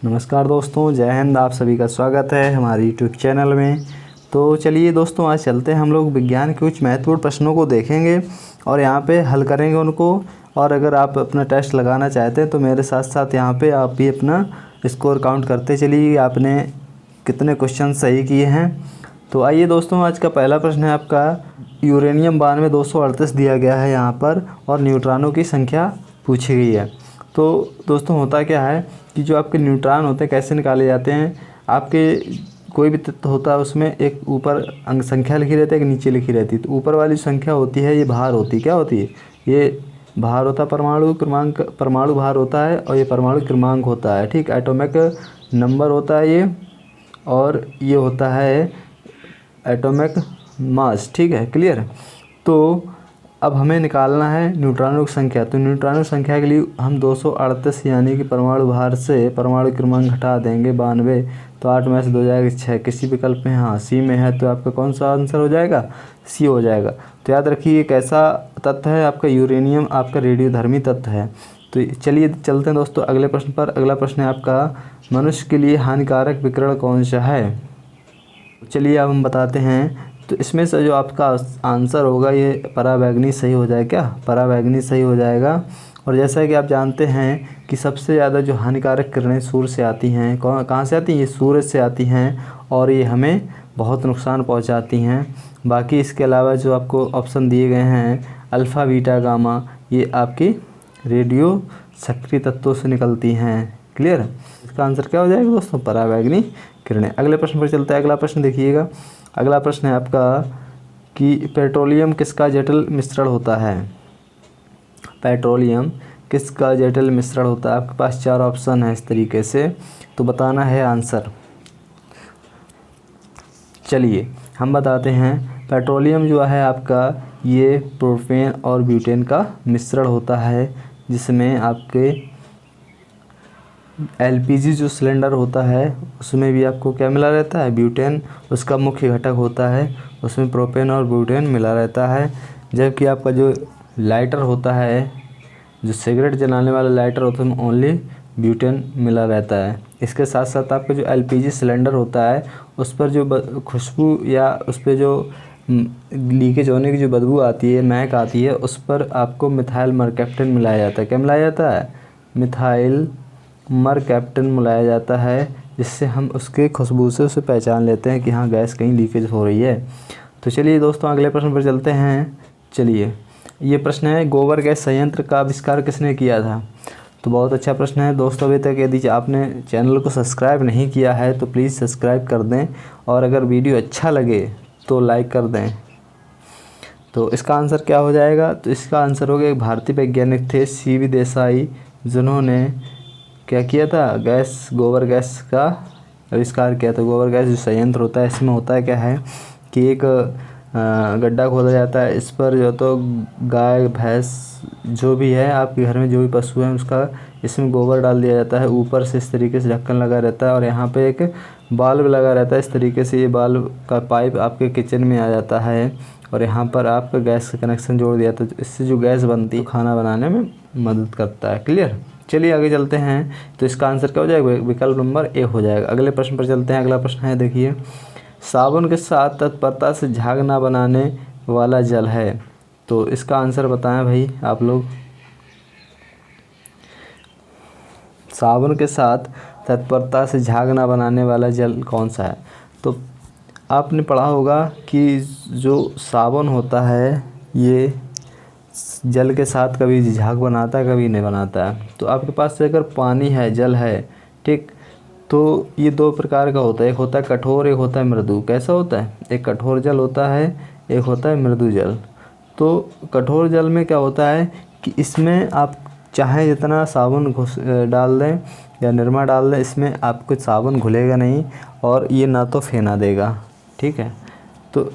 नमस्कार दोस्तों, जय हिंद। आप सभी का स्वागत है हमारे यूट्यूब चैनल में। तो चलिए दोस्तों, आज चलते हैं हम लोग विज्ञान के कुछ महत्वपूर्ण प्रश्नों को देखेंगे और यहाँ पे हल करेंगे उनको। और अगर आप अपना टेस्ट लगाना चाहते हैं तो मेरे साथ साथ यहाँ पे आप भी अपना स्कोर काउंट करते चलिए, आपने कितने क्वेश्चन सही किए हैं। तो आइए दोस्तों, आज का पहला प्रश्न है आपका यूरेनियम 9238 दिया गया है यहाँ पर और न्यूट्रॉनों की संख्या पूछी गई है। तो दोस्तों होता क्या है कि जो आपके न्यूट्रॉन होते हैं कैसे निकाले जाते हैं, आपके कोई भी तत्व होता है उसमें एक ऊपर अंक संख्या लिखी रहती है, एक नीचे लिखी रहती है। तो ऊपर वाली संख्या होती है ये भार होती है, क्या होती है, ये भार होता है, परमाणु क्रमांक, परमाणु भार होता है और ये परमाणु क्रमांक होता है, ठीक। एटॉमिक नंबर होता है ये, और ये होता है एटॉमिक मास, ठीक है, क्लियर। तो अब हमें निकालना है न्यूट्रॉनों की संख्या। तो न्यूट्रॉनों की संख्या के लिए हम 238 यानी कि परमाणु भार से परमाणु क्रमांक घटा देंगे 92, तो 8 में से 2 जाएगा 6। किसी विकल्प में हाँ सी में है, तो आपका कौन सा आंसर हो जाएगा, सी हो जाएगा। तो याद रखिए एक ऐसा तत्व है आपका यूरेनियम, आपका रेडियोधर्मी तत्व है। तो चलिए चलते हैं दोस्तों अगले प्रश्न पर। अगला प्रश्न है आपका मनुष्य के लिए हानिकारक विकिरण कौन सा है। चलिए अब हम बताते हैं। तो इसमें से जो आपका आंसर होगा ये पराबैंगनी सही हो जाएगा, क्या पराबैंगनी सही हो जाएगा। और जैसा कि आप जानते हैं कि सबसे ज़्यादा जो हानिकारक किरणें सूर्य से आती हैं, कहाँ से आती हैं, ये सूरज से आती हैं और ये हमें बहुत नुकसान पहुंचाती हैं। बाकी इसके अलावा जो आपको ऑप्शन दिए गए हैं अल्फ़ा बीटा गामा, ये आपकी रेडियो सक्रिय तत्वों से निकलती हैं, क्लियर। इसका आंसर क्या हो जाएगा दोस्तों, पराबैंगनी किरणें। अगले प्रश्न पर चलते हैं। अगला प्रश्न देखिएगा। अगला प्रश्न है आपका कि पेट्रोलियम किसका जटिल मिश्रण होता है। पेट्रोलियम किसका जटिल मिश्रण होता है। आपके पास 4 ऑप्शन है इस तरीके से, तो बताना है आंसर। चलिए हम बताते हैं। पेट्रोलियम जो है आपका ये प्रोपेन और ब्यूटेन का मिश्रण होता है, जिसमें आपके एलपीजी जो सिलेंडर होता है उसमें भी आपको क्या मिला रहता है, ब्यूटेन उसका मुख्य घटक होता है, उसमें प्रोपेन और ब्यूटेन मिला रहता है। जबकि आपका जो लाइटर होता है, जो सिगरेट जलाने वाला लाइटर होता है, उसमें ओनली ब्यूटेन मिला रहता है। इसके साथ साथ आपका जो एलपीजी सिलेंडर होता है उस पर जो खुशबू या उस पर जो लीकेज होने की जो बदबू आती है, महक आती है, उस पर आपको मिथाइल मरकैप्टन मिलाया जाता है। क्या मिलाया जाता है, मिथाइल मरकैप्टन मिलाया जाता है, जिससे हम उसके खुशबू से उसे पहचान लेते हैं कि हाँ गैस कहीं लीकेज हो रही है। तो चलिए दोस्तों अगले प्रश्न पर चलते हैं। चलिए ये प्रश्न है गोबर गैस संयंत्र का आविष्कार किसने किया था। तो बहुत अच्छा प्रश्न है दोस्तों। अभी तक यदि आपने चैनल को सब्सक्राइब नहीं किया है तो प्लीज़ सब्सक्राइब कर दें, और अगर वीडियो अच्छा लगे तो लाइक कर दें। तो इसका आंसर क्या हो जाएगा, तो इसका आंसर हो गया एक भारतीय वैज्ञानिक थे सीवी देसाई, जिन्होंने क्या किया था, गैस गोबर गैस का आविष्कार किया था। गोबर गैस जो संयंत्र होता है इसमें होता है क्या है कि एक गड्ढा खोदा जाता है, इस पर जो तो गाय भैंस जो भी है आपके घर में जो भी पशु है उसका इसमें गोबर डाल दिया जाता है। ऊपर से इस तरीके से ढक्कन लगा रहता है और यहाँ पे एक बाल्ब लगा रहता है। इस तरीके से ये बाल्ब का पाइप आपके किचन में आ जाता है और यहाँ पर आपका गैस का कनेक्शन जोड़ दिया, तो इससे जो गैस बनती है खाना बनाने में मदद करता है, क्लियर। चलिए आगे चलते हैं। तो इसका आंसर क्या हो जाएगा, विकल्प नंबर ए हो जाएगा। अगले प्रश्न पर चलते हैं। अगला प्रश्न है देखिए, साबुन के साथ तत्परता से झाग ना बनाने वाला जल है। तो इसका आंसर बताएं भाई आप लोग। साबुन के साथ तत्परता से झाग ना बनाने वाला जल कौन सा है। तो आपने पढ़ा होगा कि जो साबुन होता है ये जल के साथ कभी झाग बनाता है, कभी नहीं बनाता है। तो आपके पास अगर पानी है, जल है, ठीक, तो ये 2 प्रकार का होता है, एक होता है कठोर, एक होता है मृदु। कैसा होता है, एक कठोर जल होता है, एक होता है मृदु जल। तो कठोर जल में क्या होता है कि इसमें आप चाहे जितना साबुन डाल दें या निरमा डाल दें, इसमें आपको साबुन घुलेगा नहीं और ये ना तो फेना देगा, ठीक है। तो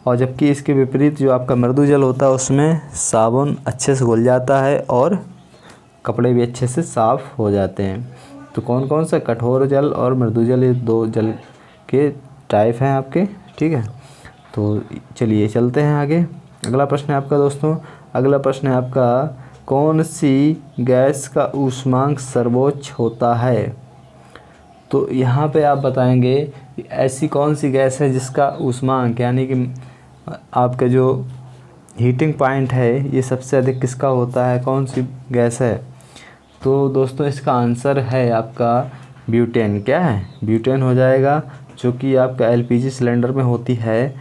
और जबकि इसके विपरीत जो आपका मृदु जल होता है उसमें साबुन अच्छे से घुल जाता है और कपड़े भी अच्छे से साफ़ हो जाते हैं। तो कौन कौन सा, कठोर जल और मृदु जल, ये 2 जल के टाइप हैं आपके, ठीक है। तो चलिए चलते हैं आगे। अगला प्रश्न है आपका दोस्तों। अगला प्रश्न है आपका कौन सी गैस का ऊष्मांक सर्वोच्च होता है। तो यहाँ पे आप बताएंगे कि ऐसी कौन सी गैस है जिसका ऊष्मांक यानी कि आपका जो हीटिंग पॉइंट है ये सबसे अधिक किसका होता है, कौन सी गैस है। तो दोस्तों इसका आंसर है आपका ब्यूटेन। क्या है, ब्यूटेन हो जाएगा, जो कि आपका एलपीजी सिलेंडर में होती है।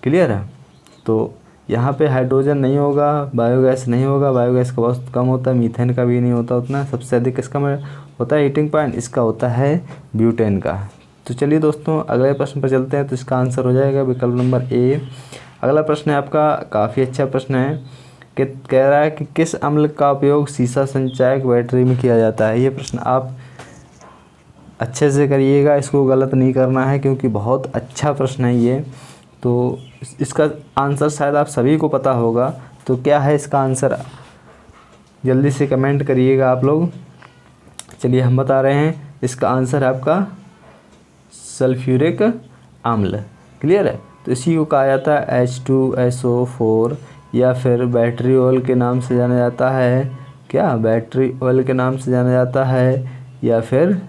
क्लियर है। तो यहाँ पे हाइड्रोजन नहीं होगा, बायोगैस नहीं होगा, बायोगैस का बहुत कम होता है, मीथेन का भी नहीं होता उतना। सबसे अधिक किसका में होता है हीटिंग पॉइंट, इसका होता है ब्यूटेन का। तो चलिए दोस्तों अगले प्रश्न पर चलते हैं। तो इसका आंसर हो जाएगा विकल्प नंबर ए। अगला प्रश्न है आपका, काफ़ी अच्छा प्रश्न है कि कह रहा है कि किस अम्ल का उपयोग सीसा संचायक बैटरी में किया जाता है। ये प्रश्न आप अच्छे से करिएगा, इसको गलत नहीं करना है क्योंकि बहुत अच्छा प्रश्न है ये। तो इसका आंसर शायद आप सभी को पता होगा। तो क्या है इसका आंसर, जल्दी से कमेंट करिएगा आप लोग। चलिए हम बता रहे हैं, इसका आंसर है आपका सल्फ्यूरिक अम्ल। क्लियर है। तो इसी को कहा जाता है H2SO4 या फिर बैटरी ऑयल के नाम से जाना जाता है। क्या, बैटरी ऑयल के नाम से जाना जाता है या फिर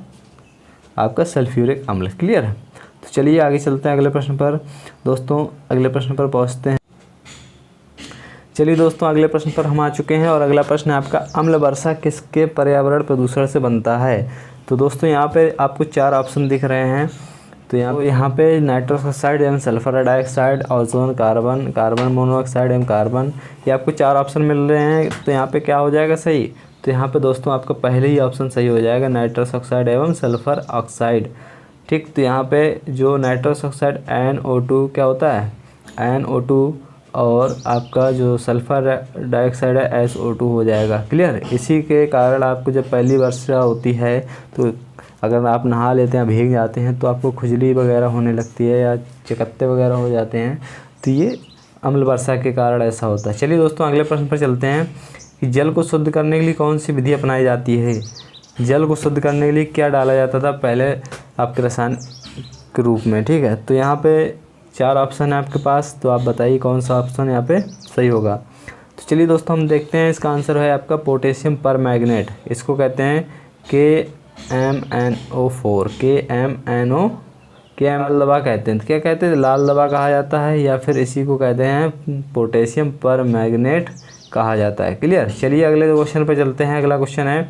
आपका सल्फ्यूरिक अम्ल। क्लियर है। तो चलिए आगे चलते हैं अगले प्रश्न पर। दोस्तों अगले प्रश्न पर पहुंचते हैं। चलिए दोस्तों अगले प्रश्न पर हम आ चुके हैं और अगला प्रश्न है आपका, अम्ल वर्षा किसके पर्यावरण प्रदूषण से बनता है। तो दोस्तों यहाँ पे आपको 4 ऑप्शन दिख रहे हैं। तो यहाँ पे नाइट्रस ऑक्साइड एवं sulphur dioxide, ozone, carbon, carbon monoxide एवं कार्बन, ये आपको 4 ऑप्शन मिल रहे हैं। तो यहाँ पे क्या हो जाएगा सही, तो यहाँ पे दोस्तों आपका पहले ही ऑप्शन सही हो जाएगा, नाइट्रस ऑक्साइड एवं सल्फर ऑक्साइड। ठीक। तो यहाँ पे जो नाइट्रस ऑक्साइड NO2 क्या होता है, NO2, और आपका जो सल्फर डाइऑक्साइड है SO2 हो जाएगा। क्लियर। इसी के कारण आपको जब पहली वर्षा होती है तो अगर आप नहा लेते हैं, भीग जाते हैं, तो आपको खुजली वगैरह होने लगती है या चकत्ते वगैरह हो जाते हैं। तो ये अम्ल वर्षा के कारण ऐसा होता है। चलिए दोस्तों अगले प्रश्न पर चलते हैं कि जल को शुद्ध करने के लिए कौन सी विधि अपनाई जाती है। जल को शुद्ध करने के लिए क्या डाला जाता था पहले आपके रसायन के रूप में। ठीक है। तो यहाँ पे 4 ऑप्शन है आपके पास, तो आप बताइए कौन सा ऑप्शन यहाँ पे सही होगा। तो चलिए दोस्तों हम देखते हैं, इसका आंसर है आपका पोटेशियम परमैंगनेट। इसको कहते हैं KMNO4, KMNO, लाल दवा कहते हैं। क्या कहते हैं, लाल दवा कहा जाता है या फिर इसी को कहते हैं पोटेशियम परमैंगनेट कहा जाता है। क्लियर। चलिए अगले क्वेश्चन पे चलते हैं। अगला क्वेश्चन है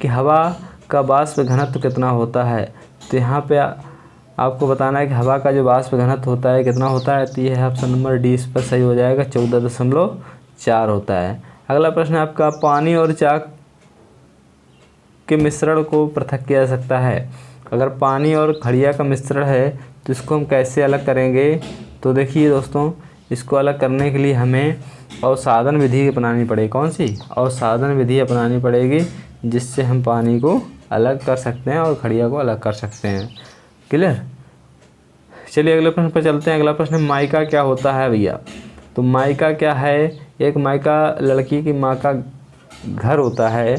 कि हवा का वाष्प घनत्व कितना होता है। तो यहाँ पे आपको बताना है कि हवा का जो वाष्प घनत्व होता है कितना होता है। तो ये है ऑप्शन नंबर डी, इस पर सही हो जाएगा, 14.4 होता है। अगला प्रश्न है आपका, पानी और चाक के मिश्रण को पृथक किया जा सकता है। अगर पानी और खड़िया का मिश्रण है तो इसको हम कैसे अलग करेंगे। तो देखिए दोस्तों, इसको अलग करने के लिए हमें अवसादन विधि अपनानी पड़ेगी। कौन सी, अवसादन विधि अपनानी पड़ेगी, जिससे हम पानी को अलग कर सकते हैं और खड़िया को अलग कर सकते हैं। क्लियर। चलिए अगले प्रश्न पर चलते हैं। अगला प्रश्न है, माइका क्या होता है भैया। तो माइका क्या है, एक माइका लड़की की माँ का घर होता है।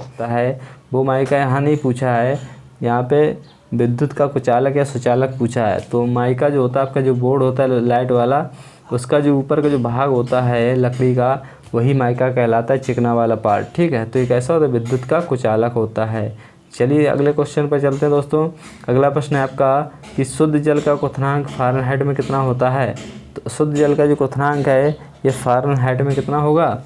वो माइका यहाँ नहीं पूछा है, यहाँ पे विद्युत का कुचालक या सुचालक पूछा है। तो माइका जो होता है, आपका जो बोर्ड होता है लाइट वाला, उसका जो ऊपर का जो भाग होता है लकड़ी का, वही माइका कहलाता है, चिकना वाला पार्ट। ठीक है। तो ये कैसा होता है, विद्युत का कुचालक होता है। चलिए अगले क्वेश्चन पर चलते हैं दोस्तों। अगला प्रश्न है आपका कि शुद्ध जल का क्वथनांक फ़ारेनहाइट में कितना होता है। तो शुद्ध जल का जो क्वथनांक है ये फ़ारेनहाइट में कितना होगा।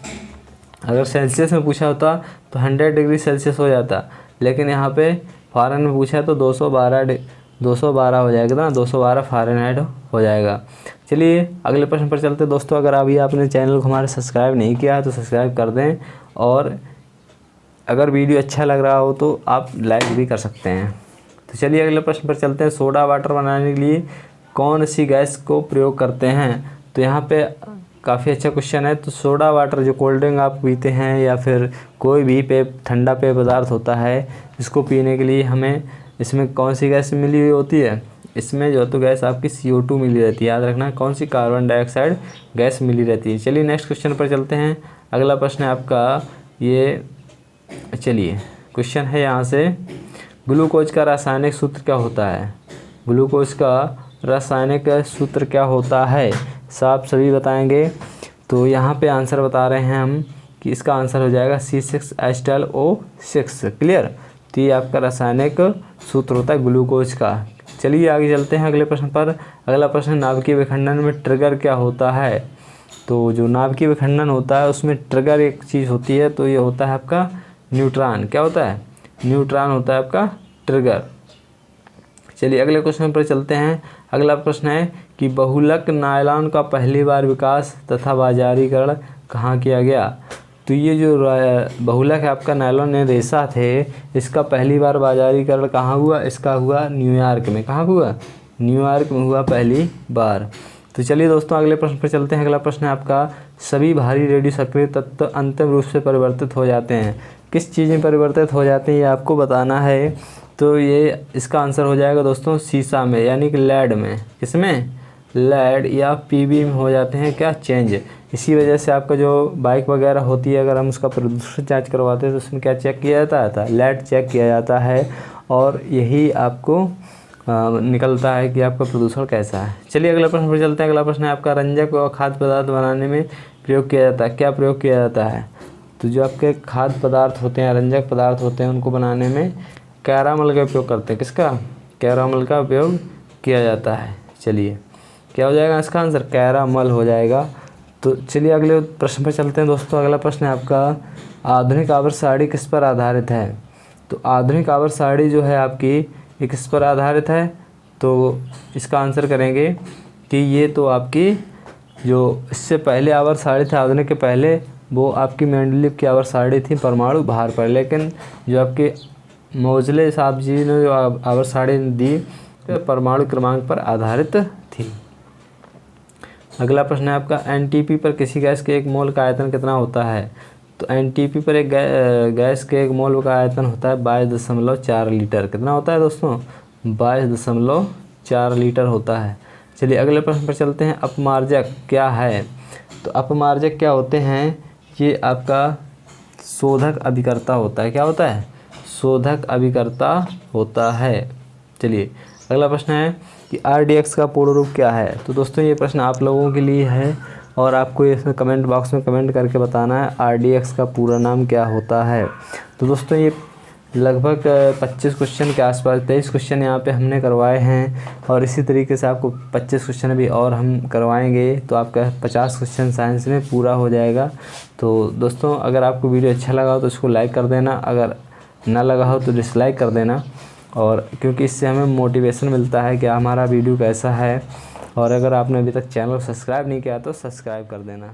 अगर सेल्सियस में पूछा होता तो 100 डिग्री सेल्सियस हो जाता, लेकिन यहाँ पे फ़ारेन में पूछा है तो 212 हो जाएगा ना, 212 फ़ारेनहाइट हो जाएगा। चलिए अगले प्रश्न पर चलते हैं दोस्तों। अगर अभी आपने चैनल को हमारे सब्सक्राइब नहीं किया है तो सब्सक्राइब कर दें, और अगर वीडियो अच्छा लग रहा हो तो आप लाइक भी कर सकते हैं। तो चलिए अगले प्रश्न पर चलते हैं। सोडा वाटर बनाने के लिए कौन सी गैस को प्रयोग करते हैं। तो यहाँ पे काफ़ी अच्छा क्वेश्चन है। तो सोडा वाटर, जो कोल्ड ड्रिंक आप पीते हैं या फिर कोई भी ठंडा पेय पदार्थ होता है, इसको पीने के लिए हमें इसमें कौन सी गैस मिली हुई होती है। इसमें जो तो गैस आपकी CO2 मिली रहती है। याद रखना, कौन सी, कार्बन डाइऑक्साइड गैस मिली रहती है। चलिए नेक्स्ट क्वेश्चन पर चलते हैं। अगला प्रश्न है आपका ये, चलिए क्वेश्चन है यहाँ से, ग्लूकोज का रासायनिक सूत्र क्या होता है। ग्लूकोज का रासायनिक सूत्र क्या होता है, साफ सभी बताएंगे। तो यहाँ पे आंसर बता रहे हैं हम कि इसका आंसर हो जाएगा C6H12O6। क्लियर। तो ये आपका रासायनिक सूत्र होता है ग्लूकोज का। चलिए आगे चलते हैं अगले प्रश्न पर। अगला प्रश्न, नाभिकीय विखंडन में ट्रिगर क्या होता है? तो जो नाभिकीय विखंडन होता है उसमें ट्रिगर एक चीज़ होती है, तो ये होता है आपका न्यूट्रॉन। क्या होता है? न्यूट्रॉन होता है आपका ट्रिगर। चलिए अगले क्वेश्चन पर चलते हैं। अगला प्रश्न है कि बहुलक नायलॉन का पहली बार विकास तथा बाजारीकरण कहाँ किया गया? तो ये जो बहुलक है आपका नायलॉन रेशा थे, इसका पहली बार बाजारीकरण कहाँ हुआ? इसका हुआ न्यूयॉर्क में। कहाँ हुआ? न्यूयॉर्क में हुआ पहली बार। तो चलिए दोस्तों अगले प्रश्न पर चलते हैं। अगला प्रश्न है आपका, सभी भारी रेडियो सक्रिय तत्व अंतिम रूप से परिवर्तित हो जाते हैं। किस चीज़ में परिवर्तित हो जाते हैं ये आपको बताना है। तो ये इसका आंसर हो जाएगा दोस्तों सीसा में, यानी कि लेड में। किसमें? लेड या पीबी में हो जाते हैं क्या? चेंज। इसी वजह से आपका जो बाइक वगैरह होती है, अगर हम उसका प्रदूषण जांच करवाते हैं तो उसमें क्या चेक किया जाता है? लेड चेक किया जाता है, और यही आपको निकलता है कि आपका प्रदूषण कैसा है। चलिए अगला प्रश्न पर चलते हैं। अगला प्रश्न है आपका, रंजक और खाद्य पदार्थ बनाने में प्रयोग किया जाता है। क्या प्रयोग किया जाता है? तो जो आपके खाद्य पदार्थ होते हैं, रंजक पदार्थ होते हैं, उनको बनाने में कैरामल का उपयोग करते हैं। किसका? कैरामल का उपयोग किया जाता है। चलिए क्या हो जाएगा इसका आंसर? कैरामल हो जाएगा। तो चलिए अगले प्रश्न पर चलते हैं दोस्तों। अगला प्रश्न है आपका, आधुनिक आवर्त सारणी किस पर आधारित है? तो आधुनिक आवर्त सारणी जो है आपकी ये किस पर आधारित है? तो इसका आंसर करेंगे कि ये तो आपकी जो इससे पहले आवर्त सारणी थी, आधुनिक के पहले, वो आपकी मेंडलीव की आवर्त सारणी थी परमाणु भार पर। लेकिन जो आपके मोज़ले साहब जी ने जो आवर्त सारणी दी तो परमाणु क्रमांक पर आधारित थी। अगला प्रश्न है आपका, एनटीपी पर किसी गैस के एक मोल का आयतन कितना होता है? तो एनटीपी पर एक गैस के एक मोल का आयतन होता है 22.4 लीटर। कितना होता है दोस्तों? 22.4 लीटर होता है। चलिए अगले प्रश्न पर चलते हैं। अपमार्जक क्या है? तो अपमार्जक क्या होते हैं? ये आपका शोधक अभिकर्ता होता है। क्या होता है? शोधक अभिकर्ता होता है। चलिए अगला प्रश्न है कि RDX का पूर्ण रूप क्या है? तो दोस्तों ये प्रश्न आप लोगों के लिए है, और आपको इसमें कमेंट बॉक्स में कमेंट करके बताना है RDX का पूरा नाम क्या होता है। तो दोस्तों ये लगभग 25 क्वेश्चन के आसपास, 23 क्वेश्चन यहाँ पे हमने करवाए हैं, और इसी तरीके से आपको 25 क्वेश्चन भी और हम करवाएंगे, तो आपका 50 क्वेश्चन साइंस में पूरा हो जाएगा। तो दोस्तों अगर आपको वीडियो अच्छा लगा हो तो इसको लाइक कर देना, अगर ना लगा हो तो डिसलाइक कर देना, और क्योंकि इससे हमें मोटिवेशन मिलता है कि हमारा वीडियो कैसा है। और अगर आपने अभी तक चैनल को सब्सक्राइब नहीं किया तो सब्सक्राइब कर देना।